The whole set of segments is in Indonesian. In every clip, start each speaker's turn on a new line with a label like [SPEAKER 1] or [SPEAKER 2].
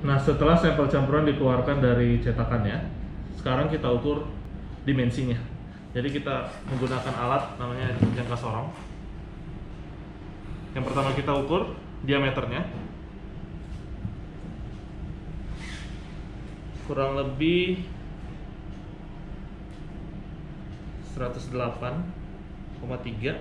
[SPEAKER 1] Nah, setelah sampel campuran dikeluarkan dari cetakannya, sekarang kita ukur dimensinya. Jadi kita menggunakan alat namanya jangka sorong. Yang pertama kita ukur diameternya. Kurang lebih 108,3.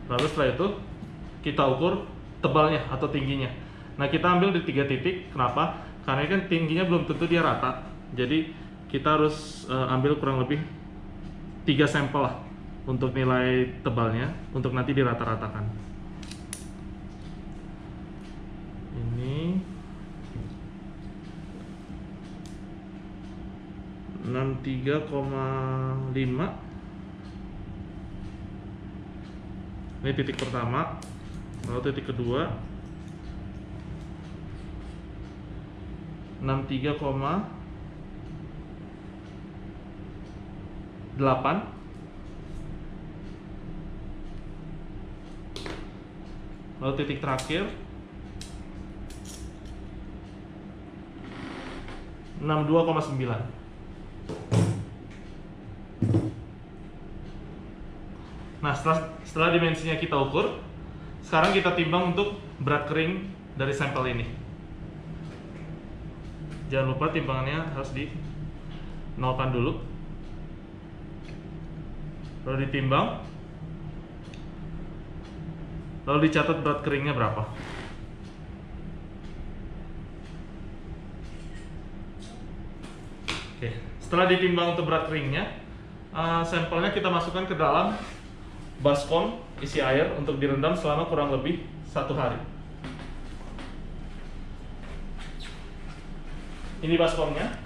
[SPEAKER 1] Lalu setelah itu kita ukur tebalnya atau tingginya. Nah, kita ambil di 3 titik. Kenapa? Karena kan tingginya belum tentu dia rata. Jadi kita harus ambil kurang lebih 3 sampel lah untuk nilai tebalnya, untuk nanti dirata-ratakan. Ini 63,5. Ini titik pertama. Lalu titik kedua 63,8. Lalu titik terakhir 62,9. Nah, setelah dimensinya kita ukur, sekarang kita timbang untuk berat kering dari sampel ini. Jangan lupa timbangannya harus di nolkan dulu. Lalu ditimbang. Lalu dicatat berat keringnya berapa. Oke, setelah ditimbang untuk berat keringnya, sampelnya kita masukkan ke dalam baskom isi air untuk direndam selama kurang lebih 1 hari. Ini baskomnya.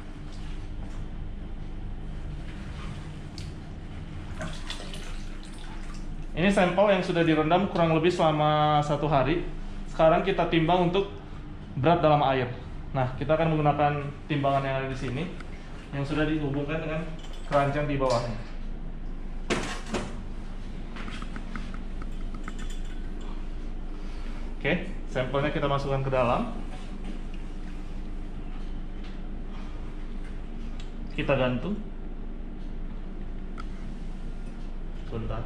[SPEAKER 1] Ini sampel yang sudah direndam kurang lebih selama 1 hari. Sekarang kita timbang untuk berat dalam air. Nah, kita akan menggunakan timbangan yang ada di sini, yang sudah dihubungkan dengan keranjang di bawahnya. Oke, sampelnya kita masukkan ke dalam. Kita gantung. Bentar.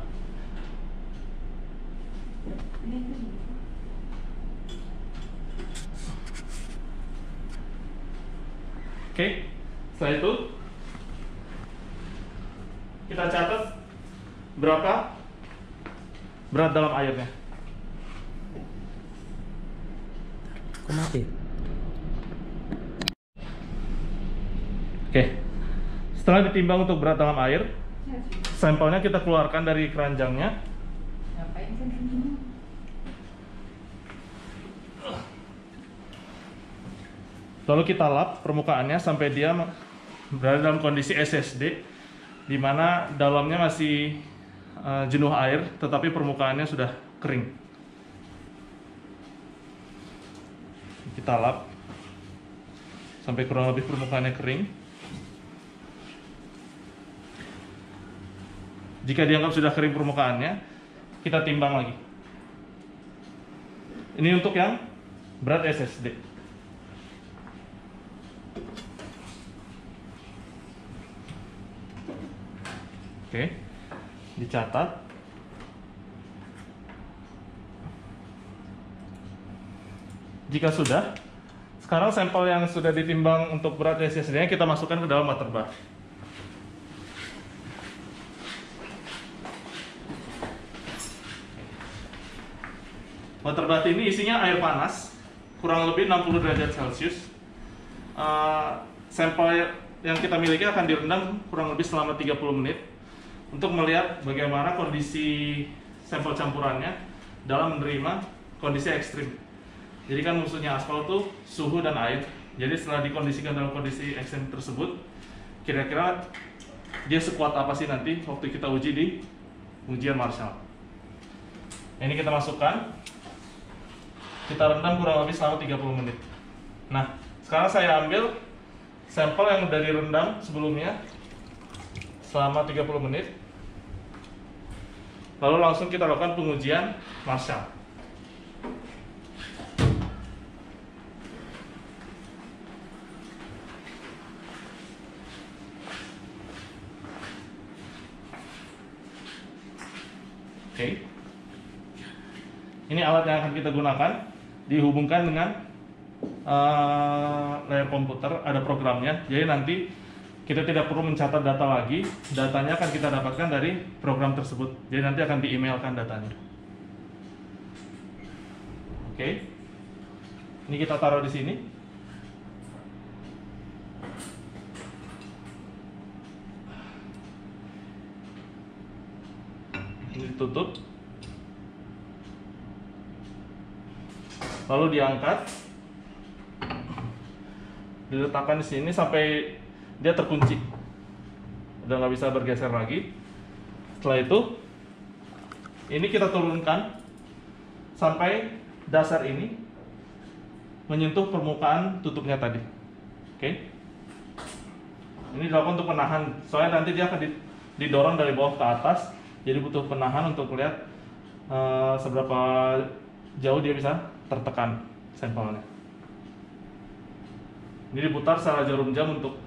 [SPEAKER 1] Oke, setelah itu kita catat berapa berat dalam airnya.
[SPEAKER 2] Kok mati?
[SPEAKER 1] Oke, setelah ditimbang untuk berat dalam air, sampelnya kita keluarkan dari keranjangnya. Lalu kita lap permukaannya sampai dia berada dalam kondisi SSD, di mana dalamnya masih jenuh air, tetapi permukaannya sudah kering. Kita lap sampai kurang lebih permukaannya kering. Jika dianggap sudah kering permukaannya, kita timbang lagi. Ini untuk yang berat SSD. Oke, dicatat. Jika sudah, sekarang sampel yang sudah ditimbang untuk berat SSD-nya kita masukkan ke dalam water bath. Water bath ini isinya air panas, kurang lebih 60 derajat Celcius. Sampel yang kita miliki akan direndam kurang lebih selama 30 menit untuk melihat bagaimana kondisi sampel campurannya dalam menerima kondisi ekstrim. Jadi kan musuhnya aspal itu suhu dan air. Jadi setelah dikondisikan dalam kondisi ekstrim tersebut, kira-kira dia sekuat apa sih nanti waktu kita uji di ujian Marshall. Ini kita masukkan, kita rendam kurang lebih selama 30 menit. Nah, sekarang saya ambil sampel yang udah direndam sebelumnya selama 30 menit. Lalu langsung kita lakukan pengujian Marshall. Oke. Ini alat yang akan kita gunakan, dihubungkan dengan layar komputer, ada programnya. Jadi nanti kita tidak perlu mencatat data lagi, datanya akan kita dapatkan dari program tersebut. Jadi nanti akan di-emailkan datanya. Oke. Ini kita taruh di sini. Ini ditutup. Lalu diangkat. Diletakkan di sini sampai dia terkunci, udah nggak bisa bergeser lagi. Setelah itu, ini kita turunkan sampai dasar ini menyentuh permukaan tutupnya tadi. Oke, ini dilakukan untuk penahan, soalnya nanti dia akan didorong dari bawah ke atas, jadi butuh penahan untuk melihat seberapa jauh dia bisa tertekan sampelnya. Ini diputar secara jarum jam untuk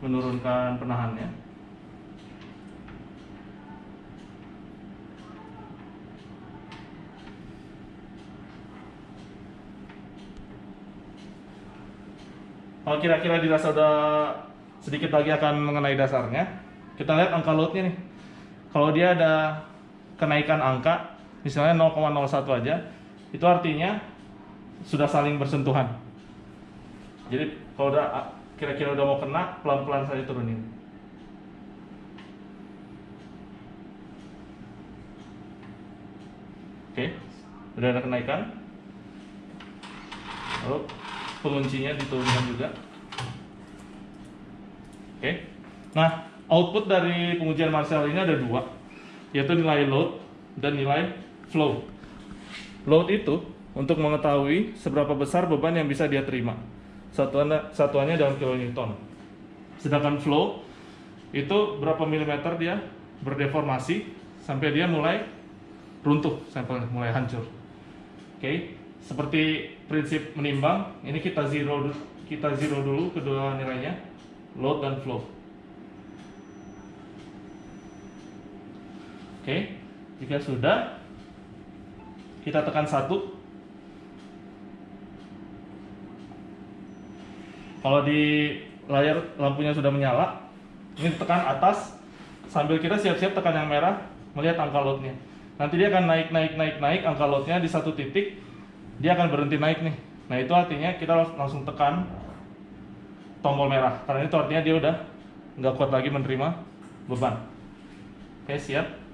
[SPEAKER 1] menurunkan penahannya. Kalau kira-kira dirasa udah sedikit lagi akan mengenai dasarnya, kita lihat angka loadnya nih. Kalau dia ada kenaikan angka, misalnya 0,01 aja, itu artinya sudah saling bersentuhan. Jadi kalau udah kira-kira udah mau kena, pelan-pelan saja turunin. Oke, udah ada kenaikan. Lalu penguncinya diturunkan juga. Oke. Nah, output dari pengujian Marshall ini ada dua, yaitu nilai load dan nilai flow. Load itu untuk mengetahui seberapa besar beban yang bisa dia terima. Satuannya dalam kilonewton. Sedangkan flow itu berapa milimeter dia berdeformasi sampai dia mulai runtuh, sampelnya mulai hancur. Oke, seperti prinsip menimbang, ini kita zero dulu kedua nilainya, load dan flow. Oke, jika sudah, kita tekan 1. Kalau di layar lampunya sudah menyala, ini tekan atas sambil kita siap-siap tekan yang merah melihat angka loadnya. Nanti dia akan naik angka loadnya di satu titik, dia akan berhenti naik nih. Nah itu artinya kita langsung tekan tombol merah, karena itu artinya dia udah nggak kuat lagi menerima beban. Oke, siap.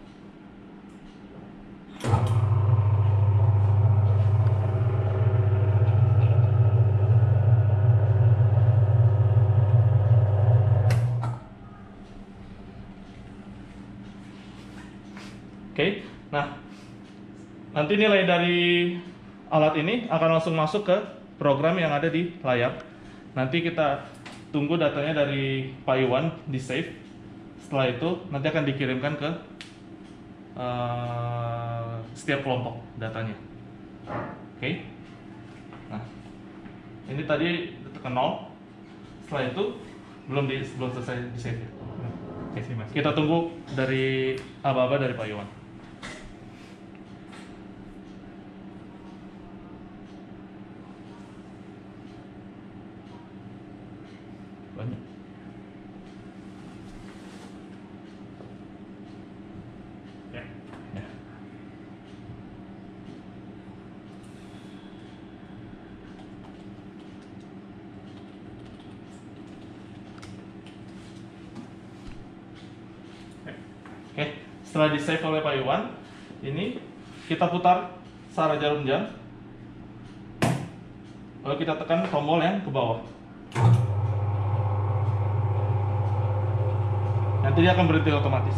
[SPEAKER 1] Oke, nah nanti nilai dari alat ini akan langsung masuk ke program yang ada di layar. Nanti kita tunggu datanya dari Pak Iwan di save. Setelah itu nanti akan dikirimkan ke setiap kelompok datanya. Oke, nah ini tadi tekan 0. Setelah itu belum selesai di save. Oke, kita tunggu dari aba-aba dari Pak Iwan. Banyak. Ya. Ya. Oke, setelah di save oleh Pak Iwan, ini kita putar searah jarum jam, lalu kita tekan tombol yang ke bawah. Nanti dia akan berhenti otomatis.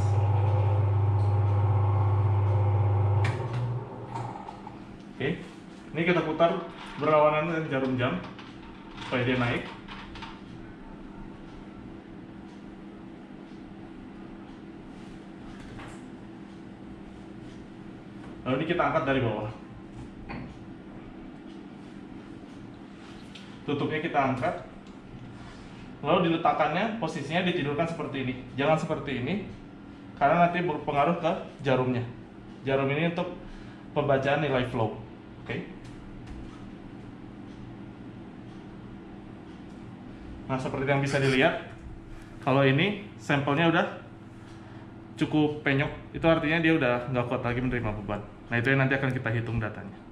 [SPEAKER 1] Oke, ini kita putar berlawanan dengan jarum jam supaya dia naik. Lalu ini kita angkat dari bawah. Tutupnya kita angkat. Lalu diletakkannya, posisinya ditidurkan seperti ini. Jangan seperti ini, karena nanti berpengaruh ke jarumnya. jarum ini untuk pembacaan nilai flow. Oke. Nah, seperti yang bisa dilihat, kalau ini sampelnya udah cukup penyok, itu artinya dia udah nggak kuat lagi menerima beban. Nah, itu yang nanti akan kita hitung datanya.